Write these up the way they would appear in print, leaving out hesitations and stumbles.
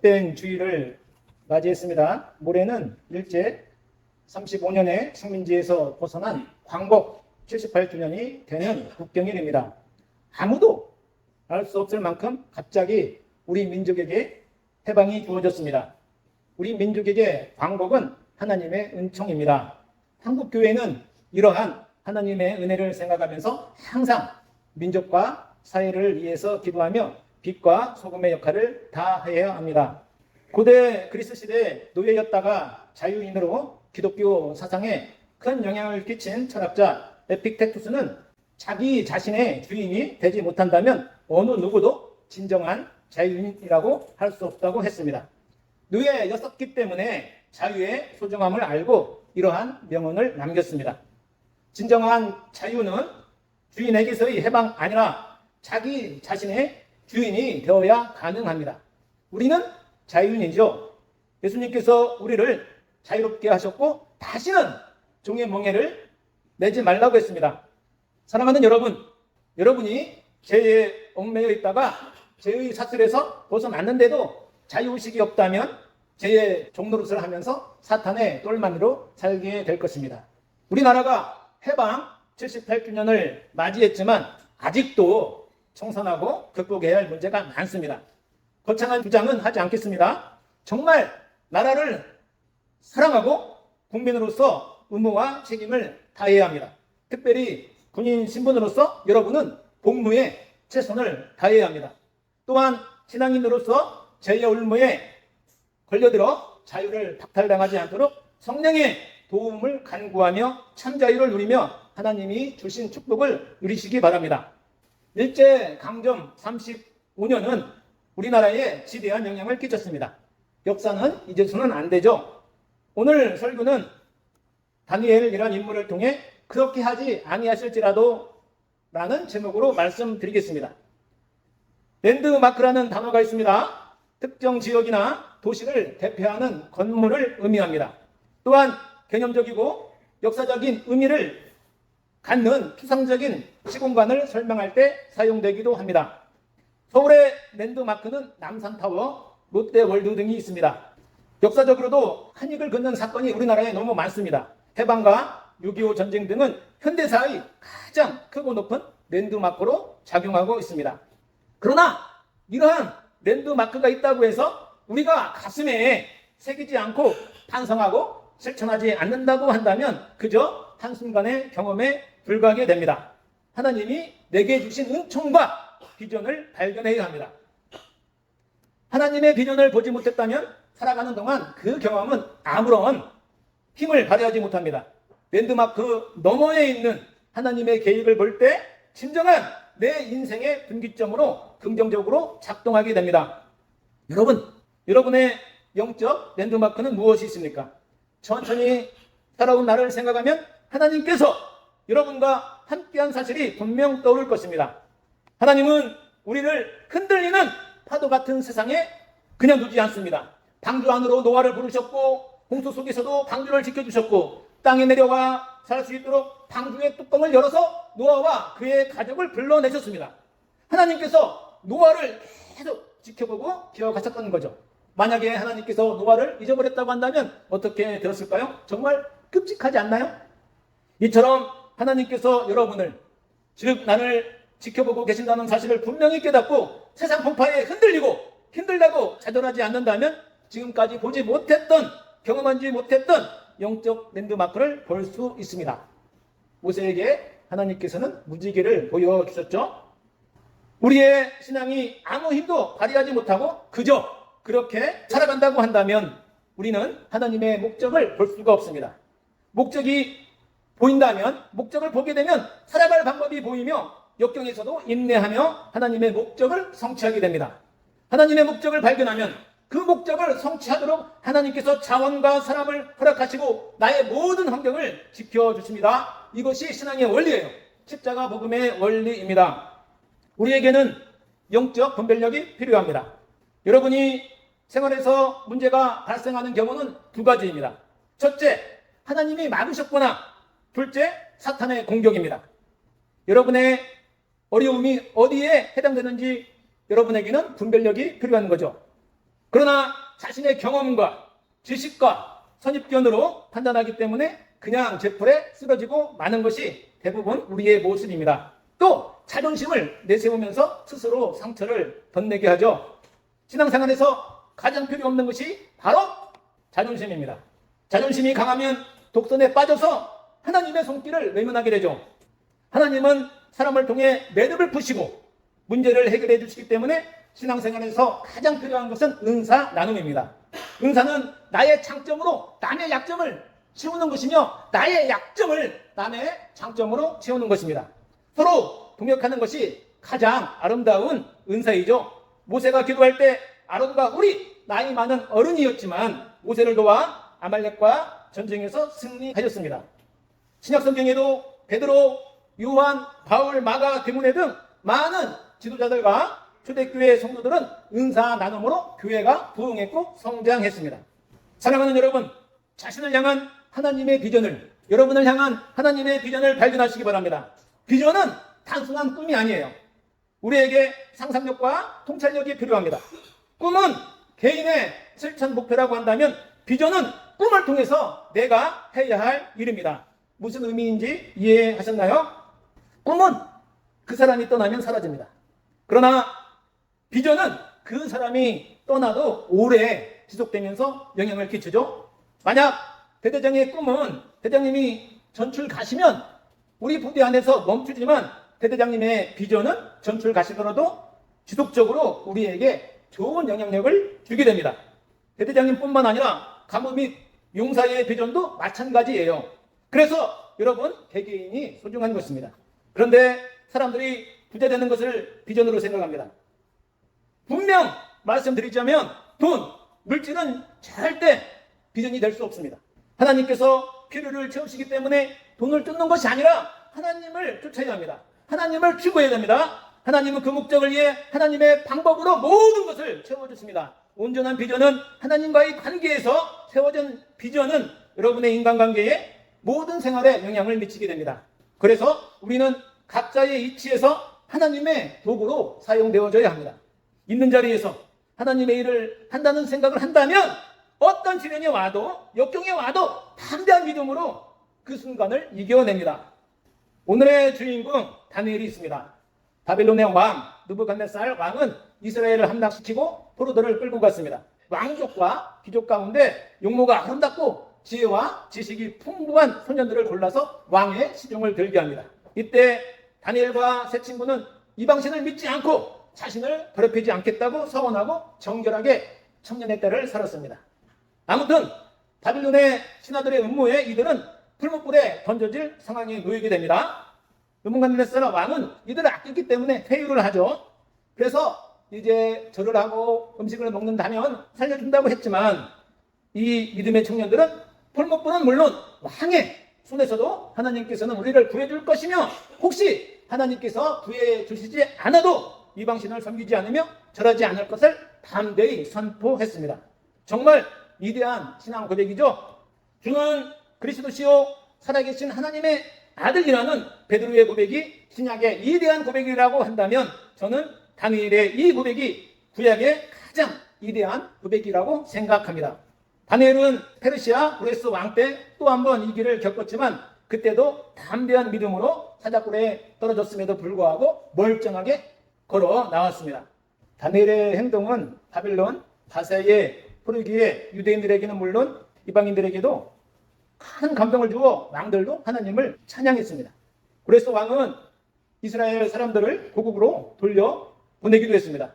흑뱅주의를 맞이했습니다. 모레는 일제 35년에 식민지에서 벗어난 광복 78주년이 되는 국경일입니다. 아무도 알 수 없을 만큼 갑자기 우리 민족에게 해방이 주어졌습니다. 우리 민족에게 광복은 하나님의 은총입니다. 한국교회는 이러한 하나님의 은혜를 생각하면서 항상 민족과 사회를 위해서 기도하며 빛과 소금의 역할을 다해야 합니다. 고대 그리스 시대 노예였다가 자유인으로 기독교 사상에 큰 영향을 끼친 철학자 에픽테투스는 자기 자신의 주인이 되지 못한다면 어느 누구도 진정한 자유인이라고 할 수 없다고 했습니다. 노예였었기 때문에 자유의 소중함을 알고 이러한 명언을 남겼습니다. 진정한 자유는 주인에게서의 해방 아니라 자기 자신의 주인이 되어야 가능합니다. 우리는 자유인이죠. 예수님께서 우리를 자유롭게 하셨고 다시는 종의 멍에를 매지 말라고 했습니다. 사랑하는 여러분, 여러분이 죄에 얽매여 있다가 죄의 사슬에서 벗어났는데도 자유의식이 없다면 죄의 종노릇을 하면서 사탄의 똘마니로 살게 될 것입니다. 우리나라가 해방 78주년을 맞이했지만 아직도 청산하고 극복해야 할 문제가 많습니다. 거창한 주장은 하지 않겠습니다. 정말 나라를 사랑하고 국민으로서 의무와 책임을 다해야 합니다. 특별히 군인 신분으로서 여러분은 복무에 최선을 다해야 합니다. 또한 신앙인으로서 죄의 올무에 걸려들어 자유를 박탈당하지 않도록 성령의 도움을 간구하며 참자유를 누리며 하나님이 주신 축복을 누리시기 바랍니다. 일제강점 35년은 우리나라에 지대한 영향을 끼쳤습니다. 역사는 잊어서는 안 되죠. 오늘 설교는 다니엘이라는 인물을 통해 그렇게 하지 아니하실지라도 라는 제목으로 말씀드리겠습니다. 랜드마크라는 단어가 있습니다. 특정 지역이나 도시를 대표하는 건물을 의미합니다. 또한 개념적이고 역사적인 의미를 갖는 추상적인 시공간을 설명할 때 사용되기도 합니다. 서울의 랜드마크는 남산타워, 롯데월드 등이 있습니다. 역사적으로도 한익을 긋는 사건이 우리나라에 너무 많습니다. 해방과 6.25 전쟁 등은 현대사의 가장 크고 높은 랜드마크로 작용하고 있습니다. 그러나 이러한 랜드마크가 있다고 해서 우리가 가슴에 새기지 않고 반성하고 실천하지 않는다고 한다면 그저 한순간의 경험에 불과하게 됩니다. 하나님이 내게 주신 은총과 비전을 발견해야 합니다. 하나님의 비전을 보지 못했다면 살아가는 동안 그 경험은 아무런 힘을 발휘하지 못합니다. 랜드마크 너머에 있는 하나님의 계획을 볼 때 진정한 내 인생의 분기점으로 긍정적으로 작동하게 됩니다. 여러분의 영적 랜드마크는 무엇이 있습니까? 천천히 살아온 나를 생각하면 하나님께서 여러분과 함께한 사실이 분명 떠오를 것입니다. 하나님은 우리를 흔들리는 파도 같은 세상에 그냥 두지 않습니다. 방주 안으로 노아를 부르셨고 홍수 속에서도 방주를 지켜주셨고 땅에 내려와 살 수 있도록 방주의 뚜껑을 열어서 노아와 그의 가족을 불러내셨습니다. 하나님께서 노아를 계속 지켜보고 기억하셨던 거죠. 만약에 하나님께서 노아를 잊어버렸다고 한다면 어떻게 되었을까요? 정말 끔찍하지 않나요? 이처럼 하나님께서 여러분을, 즉 나를 지켜보고 계신다는 사실을 분명히 깨닫고 세상 풍파에 흔들리고 힘들다고 좌절하지 않는다면 지금까지 보지 못했던, 경험하지 못했던 영적 랜드마크를 볼 수 있습니다. 모세에게 하나님께서는 무지개를 보여주셨죠. 우리의 신앙이 아무 힘도 발휘하지 못하고 그저 그렇게 살아간다고 한다면 우리는 하나님의 목적을 볼 수가 없습니다. 목적이 보인다면, 목적을 보게 되면 살아갈 방법이 보이며 역경에서도 인내하며 하나님의 목적을 성취하게 됩니다. 하나님의 목적을 발견하면 그 목적을 성취하도록 하나님께서 자원과 사람을 허락하시고 나의 모든 환경을 지켜주십니다. 이것이 신앙의 원리예요. 십자가 복음의 원리입니다. 우리에게는 영적 분별력이 필요합니다. 여러분이 생활에서 문제가 발생하는 경우는 두 가지입니다. 첫째, 하나님이 막으셨거나 둘째, 사탄의 공격입니다. 여러분의 어려움이 어디에 해당되는지 여러분에게는 분별력이 필요한 거죠. 그러나 자신의 경험과 지식과 선입견으로 판단하기 때문에 그냥 제풀에 쓰러지고 마는 것이 대부분 우리의 모습입니다. 또 자존심을 내세우면서 스스로 상처를 덧내게 하죠. 신앙생활에서 가장 필요 없는 것이 바로 자존심입니다. 자존심이 강하면 독선에 빠져서 하나님의 손길을 외면하게 되죠. 하나님은 사람을 통해 매듭을 푸시고 문제를 해결해 주시기 때문에 신앙생활에서 가장 필요한 것은 은사 나눔입니다. 은사는 나의 장점으로 남의 약점을 채우는 것이며 나의 약점을 남의 장점으로 채우는 것입니다. 서로 동역하는 것이 가장 아름다운 은사이죠. 모세가 기도할 때 아론과 홀이 나이 많은 어른이었지만 모세를 도와 아말렉과 전쟁에서 승리하셨습니다. 신약성경에도 베드로, 요한, 바울, 마가, 디모데 등 많은 지도자들과 초대교회 성도들은 은사 나눔으로 교회가 부흥했고 성장했습니다. 사랑하는 여러분, 자신을 향한 하나님의 비전을, 여러분을 향한 하나님의 비전을 발견하시기 바랍니다. 비전은 단순한 꿈이 아니에요. 우리에게 상상력과 통찰력이 필요합니다. 꿈은 개인의 실천 목표라고 한다면 비전은 꿈을 통해서 내가 해야 할 일입니다. 무슨 의미인지 이해하셨나요? 꿈은 그 사람이 떠나면 사라집니다. 그러나 비전은 그 사람이 떠나도 오래 지속되면서 영향을 끼치죠. 만약 대대장의 꿈은 대장님이 전출 가시면 우리 부대 안에서 멈추지만 대대장님의 비전은 전출 가시더라도 지속적으로 우리에게 좋은 영향력을 주게 됩니다. 대대장님뿐만 아니라 간부 및 용사의 비전도 마찬가지예요. 그래서 여러분 개개인이 소중한 것입니다. 그런데 사람들이 부자되는 것을 비전으로 생각합니다. 분명 말씀드리자면 돈, 물질은 절대 비전이 될 수 없습니다. 하나님께서 필요를 채우시기 때문에 돈을 쫓는 것이 아니라 하나님을 쫓아야 합니다. 하나님을 추구해야 됩니다. 하나님은 그 목적을 위해 하나님의 방법으로 모든 것을 채워주십니다. 온전한 비전은 하나님과의 관계에서 세워진 비전은 여러분의 인간관계에 모든 생활에 영향을 미치게 됩니다. 그래서 우리는 각자의 이치에서 하나님의 도구로 사용되어져야 합니다. 있는 자리에서 하나님의 일을 한다는 생각을 한다면 어떤 시련이 와도 역경이 와도 담대한 믿음으로 그 순간을 이겨냅니다. 오늘의 주인공 다니엘이 있습니다. 바빌론의 왕 느부갓네살 왕은 이스라엘을 함락시키고 포로들을 끌고 갔습니다. 왕족과 귀족 가운데 용모가 아름답고 지혜와 지식이 풍부한 소년들을 골라서 왕의 시중을 들게 합니다. 이때 다니엘과 세 친구는 이방신을 믿지 않고 자신을 더럽히지 않겠다고 서원하고 정결하게 청년의 때를 살았습니다. 아무튼 바빌론의 신하들의 음모에 이들은 풀무불에 던져질 상황에 놓이게 됩니다. 느부갓네살 왕은 이들을 아끼기 때문에 회유를 하죠. 그래서 이제 절을 하고 음식을 먹는다면 살려준다고 했지만 이 믿음의 청년들은 풀무불은 물론 왕의 손에서도 하나님께서는 우리를 구해줄 것이며 혹시 하나님께서 구해 주시지 않아도 이방신을 섬기지 않으며 절하지 않을 것을 담대히 선포했습니다. 정말 위대한 신앙 고백이죠. 주는 그리스도시요 살아계신 하나님의 아들이라는 베드로의 고백이 신약의 위대한 고백이라고 한다면 저는 다니엘의 이 고백이 구약의 가장 위대한 고백이라고 생각합니다. 다니엘은 페르시아 그레스 왕 때 또 한 번 이 길을 겪었지만 그때도 담대한 믿음으로 사자굴에 떨어졌음에도 불구하고 멀쩡하게 걸어 나왔습니다. 다니엘의 행동은 바빌론 바사의 포르기에 유대인들에게는 물론 이방인들에게도 큰 감동을 주어 왕들도 하나님을 찬양했습니다. 그래서 왕은 이스라엘 사람들을 고국으로 돌려 보내기도 했습니다.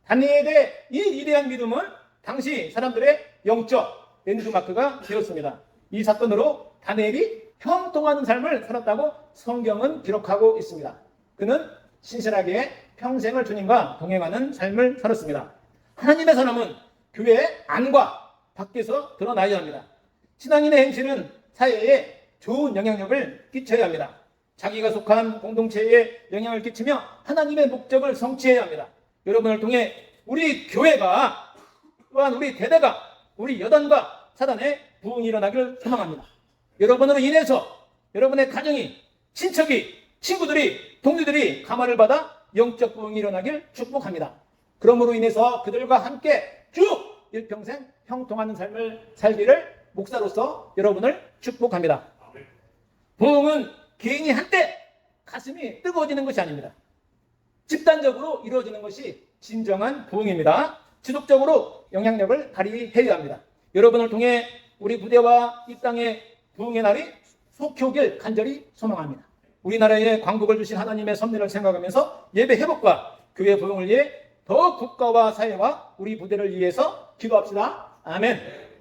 다니엘의 이 위대한 믿음은 당시 사람들의 영적 랜드마크가 되었습니다. 이 사건으로 다니엘이 형통하는 삶을 살았다고 성경은 기록하고 있습니다. 그는 신실하게 평생을 주님과 동행하는 삶을 살았습니다. 하나님의 사람은 교회 안과 밖에서 드러나야 합니다. 신앙인의 행실은 사회에 좋은 영향력을 끼쳐야 합니다. 자기가 속한 공동체에 영향을 끼치며 하나님의 목적을 성취해야 합니다. 여러분을 통해 우리 교회가 또한 우리 대대가 우리 여단과 사단의 부흥이 일어나기를 소망합니다. 여러분으로 인해서 여러분의 가정이 친척이 친구들이 동료들이 감화를 받아 영적 부흥이 일어나길 축복합니다. 그러므로 인해서 그들과 함께 쭉 일평생 형통하는 삶을 살기를 목사로서 여러분을 축복합니다. 부흥은 개인이 한때 가슴이 뜨거워지는 것이 아닙니다. 집단적으로 이루어지는 것이 진정한 부흥입니다. 지속적으로 영향력을 발휘해야 합니다. 여러분을 통해 우리 부대와 이 땅의 부흥의 날이 속히 오길 간절히 소망합니다. 우리나라에 광복을 주신 하나님의 섭리를 생각하면서 예배 회복과 교회 부흥을 위해 더 국가와 사회와 우리 부대를 위해서 기도합시다. 아멘.